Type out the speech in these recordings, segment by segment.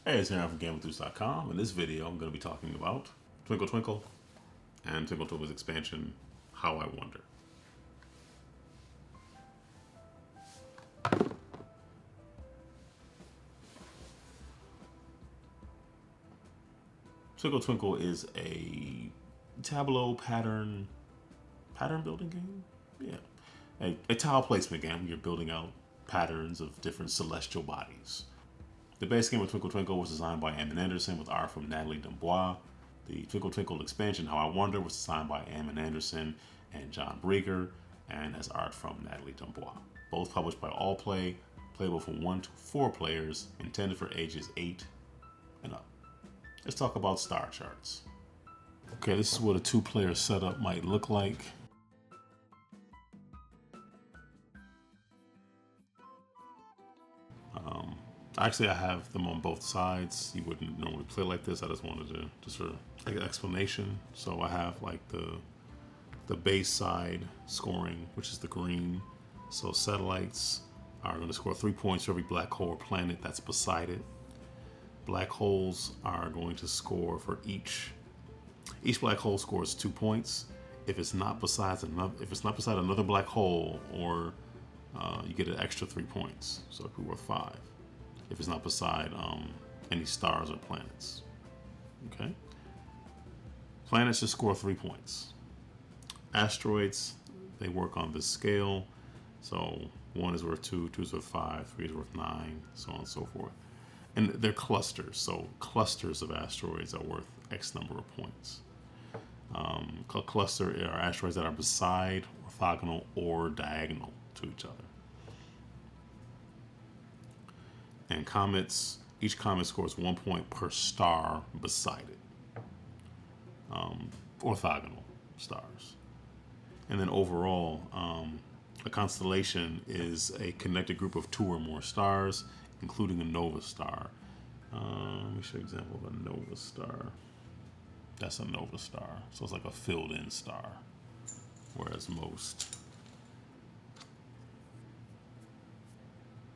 Hey, it's Aaron from GameEnthus.com. In this video, I'm going to be talking about Twinkle Twinkle and Twinkle Twinkle's expansion, How I Wonder. Twinkle Twinkle is a tableau pattern building game? Yeah. A tile placement game. You're building out patterns of different celestial bodies. The base game of Twinkle Twinkle was designed by Ammon with art from Natalie Dombois. The Twinkle Twinkle expansion, How I Wonder, was designed by Ammon and John Brieger and has art from Natalie Dombois. Both published by Allplay, playable from 1 to 4 players, intended for ages 8 and up. Let's talk about star charts. Okay, this is what a 2-player setup might look like. Actually, I have them on both sides. You wouldn't normally play like this. I just wanted to just sort of like an explanation. So I have like the base side scoring, which is the green. So satellites are going to score 3 points for every black hole or planet that's beside it. Black holes are going to score for each black hole scores 2 points. If it's not beside another black hole, or you get an extra 3 points, so it could be worth 5. If it's not beside any stars or planets. Okay. Planets just score 3 points. Asteroids, they work on this scale. So 1 is worth 2, 2 is worth 5, 3 is worth 9, so on and so forth. And they're clusters. So clusters of asteroids are worth X number of points. Cluster are asteroids that are beside, orthogonal, or diagonal to each other. And comets, each comet scores 1 point per star beside it. Orthogonal stars. And then overall, a constellation is a connected group of 2 or more stars, including a nova star. Let me show you an example of a nova star. That's a nova star. So it's like a filled-in star, whereas most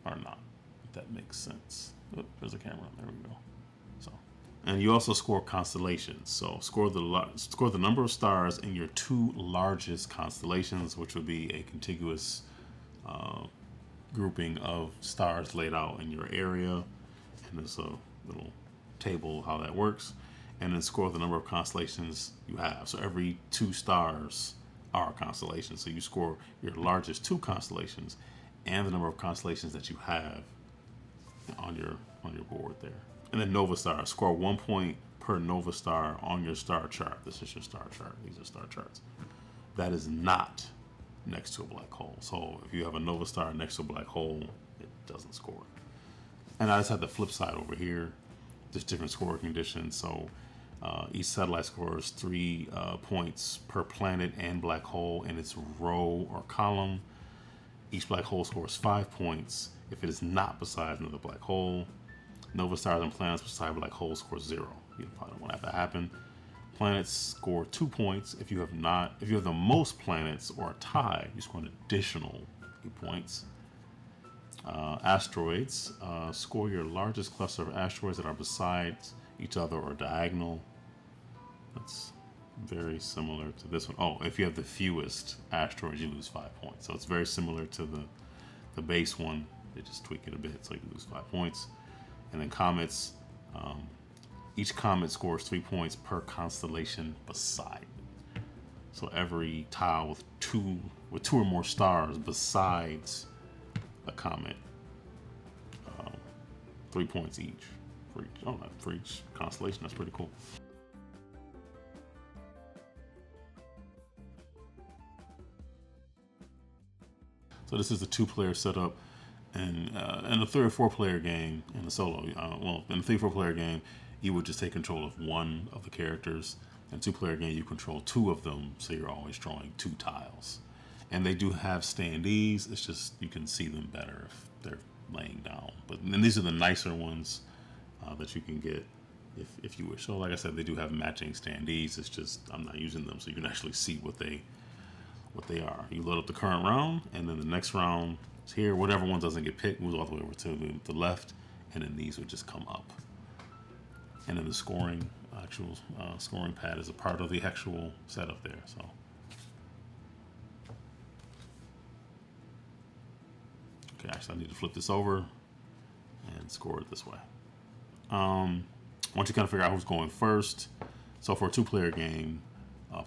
are not. That makes sense. Oh, there's a camera. There we go. So, and you also score constellations. So score the number of stars in your 2 largest constellations, which would be a contiguous grouping of stars laid out in your area. And there's a little table how that works. And then score the number of constellations you have. So every 2 stars are a constellation. So you score your largest 2 constellations and the number of constellations that you have on your board there. And then nova stars, score 1 point per nova star on your star chart. This is your star chart. These are star charts. That is not next to a black hole. So if you have a nova star next to a black hole, it doesn't score. And I just have the flip side over here. There's different score conditions. So each satellite scores 3 points per planet and black hole in its row or column. Each black hole scores 5 points if it is not beside another black hole. Nova stars and planets beside black holes score 0. You probably don't want that to happen. Planets score 2 points. If you have the most planets or a tie, you score an additional 8 points. Asteroids, score your largest cluster of asteroids that are beside each other or diagonal. That's very similar to this one. Oh, if you have the fewest asteroids, you lose 5 points. So it's very similar to the base one. They just tweak it a bit so you lose 5 points. And then comets, each comet scores 3 points per constellation beside. So every tile with two or more stars besides a comet, 3 points each for each constellation. That's pretty cool. So this is a 2-player setup, and in a 3 or 4-player game, in a solo, in a 3 or 4-player game, you would just take control of 1 of the characters. In a 2-player game, you control 2 of them, so you're always drawing 2 tiles. And they do have standees. It's just you can see them better if they're laying down. But then these are the nicer ones that you can get if you wish. So like I said, they do have matching standees. It's just I'm not using them, so you can actually see what they are. You load up the current round, and then the next round is here. Whatever one doesn't get picked moves all the way over to the left, and then these would just come up. and then the scoring, actual scoring pad is a part of the actual setup there. So. Okay, actually I need to flip this over and score it this way. Once you kind of figure out who's going first, so for a 2-player game,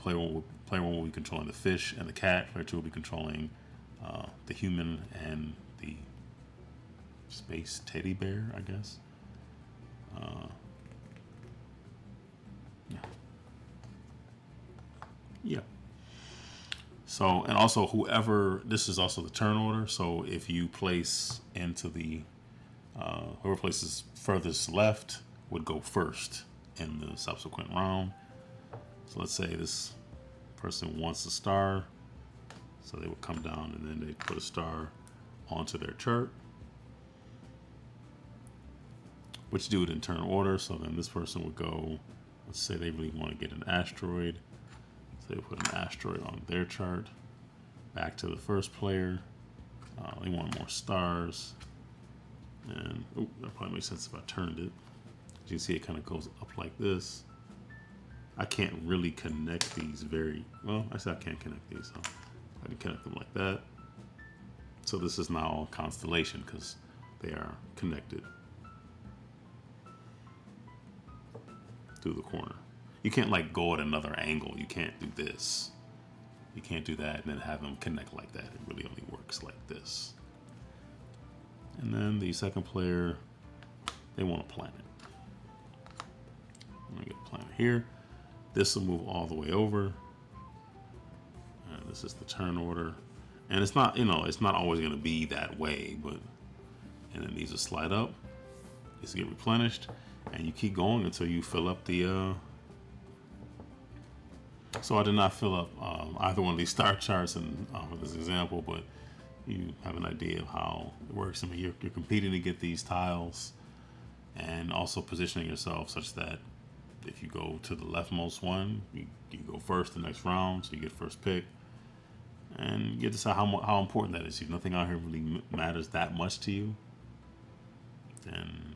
player one will be controlling the fish and the cat. Player 2 will be controlling the human and the space teddy bear, I guess. Yeah. So, and also whoever, this is also the turn order. So if you place into the, whoever places furthest left would go first in the subsequent round. So let's say this person wants a star. So they would come down and then they put a star onto their chart, which do it in turn order. So then this person would go, let's say they really want to get an asteroid. So they put an asteroid on their chart. Back to the first player. They want more stars. And that probably makes sense if I turned it. As you can see, it kind of goes up like this. I can't really connect these very well. Actually, I can't connect these, so I can connect them like that. So this is now a constellation because they are connected through the corner. You can't like go at another angle. You can't do this. You can't do that and then have them connect like that. It really only works like this. And then the second player, they want a planet. I'm gonna get a planet here. This will move all the way over. This is the turn order. And it's not, it's not always gonna be that way, but, and then these will slide up. These get replenished. And you keep going until you fill up the, so I did not fill up either one of these star charts in for this example, but you have an idea of how it works. I mean, you're competing to get these tiles and also positioning yourself such that if you go to the leftmost one, you go first the next round, so you get first pick. And you get to decide how important that is. If nothing out here really matters that much to you, then,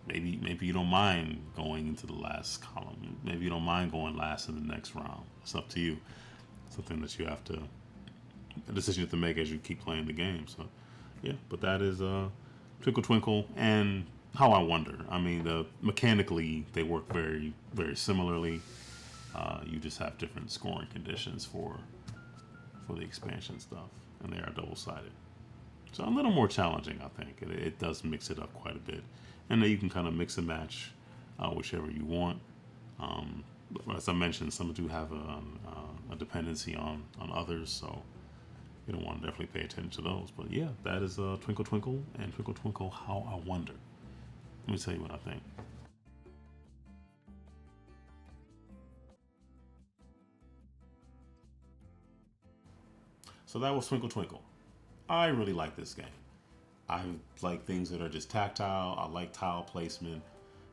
maybe you don't mind going into the last column. Maybe you don't mind going last in the next round. It's up to you. Something that you have to, a decision you have to make as you keep playing the game. So, yeah, but that is Twinkle Twinkle and How I Wonder. I mean, mechanically, they work very, very similarly. You just have different scoring conditions for the expansion stuff, and they are double-sided. So a little more challenging, I think. It does mix it up quite a bit. And then you can kind of mix and match whichever you want. As I mentioned, some do have a dependency on others, so you don't want to definitely pay attention to those. But yeah, that is Twinkle Twinkle and Twinkle Twinkle How I Wonder. Let me tell you what I think. So that was Twinkle Twinkle. I really like this game. I like things that are just tactile. I like tile placement.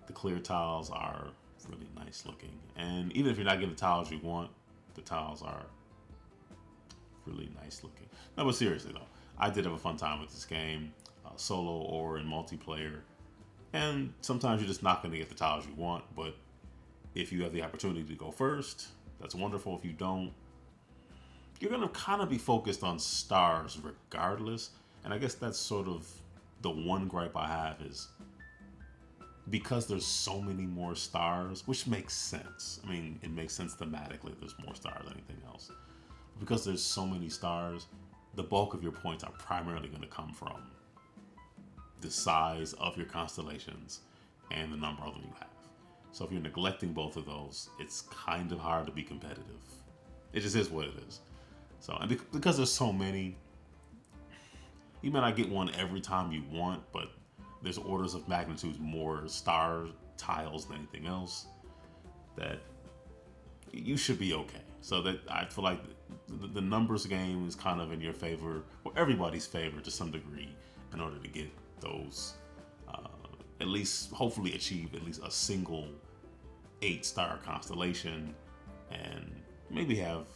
The clear tiles are really nice looking. And even if you're not getting the tiles you want, the tiles are really nice looking. No, but seriously though, I did have a fun time with this game, solo or in multiplayer. And sometimes you're just not going to get the tiles you want, but if you have the opportunity to go first, that's wonderful. If you don't, you're going to kind of be focused on stars regardless. And I guess that's sort of the one gripe I have is because there's so many more stars, which makes sense. I mean, it makes sense thematically. There's more stars than anything else. Because there's so many stars, the bulk of your points are primarily going to come from the size of your constellations and the number of them you have. So if you're neglecting both of those, it's kind of hard to be competitive. It just is what it is. So, and because there's so many, you may not get one every time you want, but there's orders of magnitude more star tiles than anything else that you should be okay. So that I feel like the numbers game is kind of in your favor, or everybody's favor to some degree, in order to get those, at least hopefully achieve at least a single 8-star constellation, and maybe have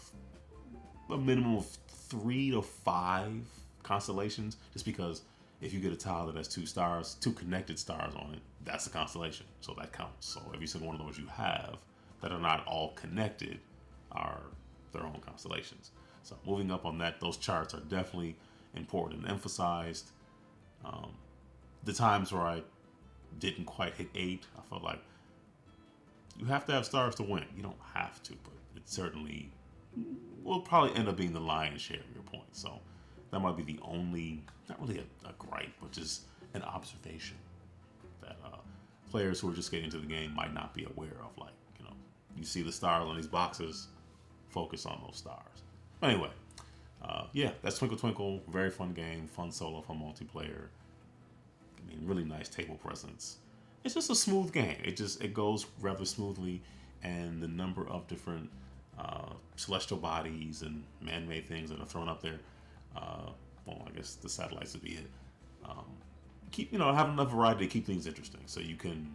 a minimum of 3 to 5 constellations, just because if you get a tile that has 2 stars, 2 connected stars on it, that's a constellation, so that counts. So every single one of those you have that are not all connected are their own constellations. So moving up on that, those charts are definitely important and emphasized. The times where I didn't quite hit 8, I felt like you have to have stars to win. You don't have to, but it certainly will probably end up being the lion's share of your points. So that might be the only, not really a gripe, but just an observation that players who are just getting into the game might not be aware of. Like, you see the stars on these boxes, focus on those stars. But anyway, yeah, that's Twinkle Twinkle. Very fun game, fun solo, fun multiplayer. I mean, really nice table presence. It's just a smooth game. It goes rather smoothly, and the number of different celestial bodies and man-made things that are thrown up there. Well, I guess the satellites would be it. Have enough variety to keep things interesting. So you can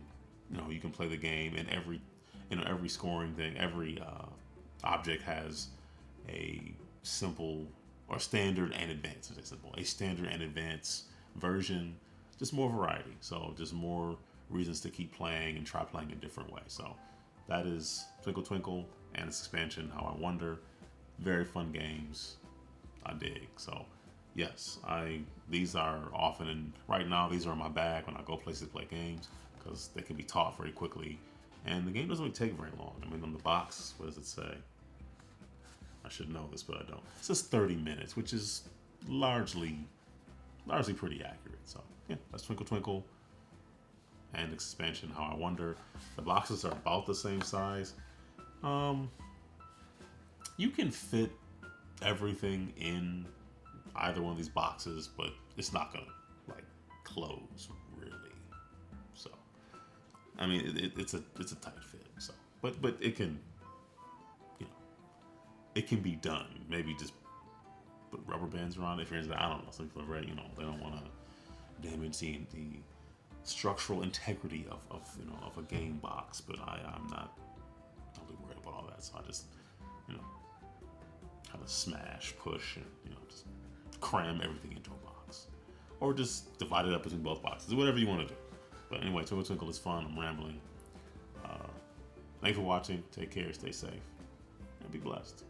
play the game, and every scoring thing, every object has a simple or standard and advanced. A standard and advanced version. Just more variety. So just more reasons to keep playing and try playing a different way. So that is Twinkle Twinkle and its expansion, How I Wonder. Very fun games. I dig. So yes, these are often, and right now these are in my bag when I go places to play games, because they can be taught very quickly, and the game doesn't really take very long. I mean, on the box, what does it say? I should know this, but I don't. It says 30 minutes, which is largely pretty accurate. So yeah, that's Twinkle Twinkle and expansion, How I Wonder. The boxes are about the same size. You can fit everything in either one of these boxes, but it's not gonna close really. So I mean, it's a tight fit. So but it can it can be done. Maybe just put rubber bands around it. If you're into that, I don't know. Some people are they don't want to damage the structural integrity of a game box. But I'm not really worried about all that. So I just kind of smash, push, and just cram everything into a box, or just divide it up between both boxes. Whatever you want to do. But anyway, Twinkle Twinkle is fun. I'm rambling. Thanks for watching. Take care. Stay safe. And be blessed.